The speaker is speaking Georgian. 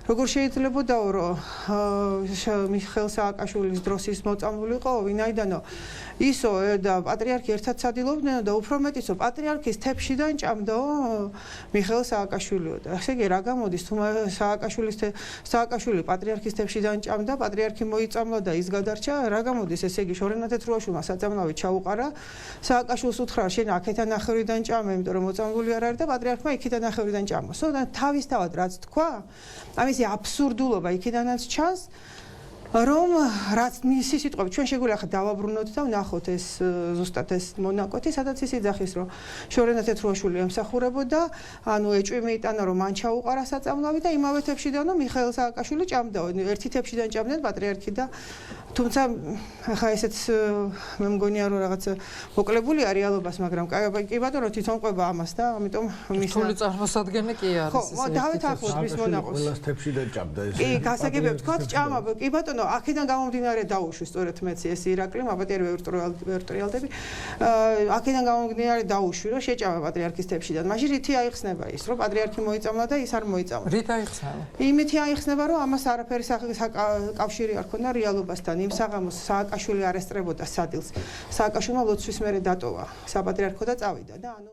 როგორ შეიძლებოდა რომ მიხეილ სააკაშვილის დროს ის მოწამულიყო ვინაიდანო ისო და პატრიარქი ერთად ცდილობდნენ და უფრო მეტისო პატრიარქის თეფშიდან ჭამდაო მიხეილ სააკაშვილიო და ესე იგი რა გამოდის თუ სააკაშვილი პატრიარქის თეფშიდან ჭამდა პატრიარქი მოიწამლა და ის გადარჩა რა გამოდის ესე იგი შორენა თეთრუაშვილმა საწამლავი ჩაუყარა სააკაშვილს უთხრა შენ აქედან ნახევრიდან ჭამე იმიტომ რომ მოწამლული არ არის და პატრიარქმა იქიდან ნახევრიდან ჭამოსო და თავისთავად რაც თქვა ამისი აბსურდულობა იქიდანაც ჩანს რომ რაც მისი სიტყვები ჩვენ შეგვიძლია ახლა დავაბრუნოთ და ვნახოთ ეს ზუსტად ეს მონაკოთი სადაც ის იძახის რომ შორენა თეთრუაშვილი ემსახურებოდა ანუ ეჭვი მიიტანა რომ მან ჩაუყარა საწამლავი და იმავე თეფშიდანო მიხეილ სააკაშვილი ჭამდაო ერთი თეფშიდან ჭამდნენ პატრიარქი და თუმცა ახლა ესეც მე მგონია რომ რაღაც მოკლებულია რეალობას მაგრამ კი ბატონო თვითონ ყვება ამას და ამიტომ მის რთული წარმოსადგენი კი არის ხო დავეთანხმოთ მის მონაყოს ყველას თეფშიდან ჭამდა ეს კი გასაგებია თქვა ჭამა კი ბატონო აქედან გამომდინარე დაუშვი სწორედ მეც ეს ირაკლი მაპატიარი ვერტურიალდები აქედან გამომდინარე დაუშვი რომ შეჭამა პატრიარქის თეფშიდან მაშინ რითი აიხსნება ის რომ პატრიარქი მოიწამლა და ის არ მოიწამლა რით აიხსნება იმითი აიხსნება რომ ამას არაფერი კავშირი არ ქონდა რეალობასთან იმ საღამოს სააკაშვილი არ ესწრებოდა სადილს სააკაშვილმა ლოცვის მერე დატოვა საპატრიარქო და წავიდა და ანუ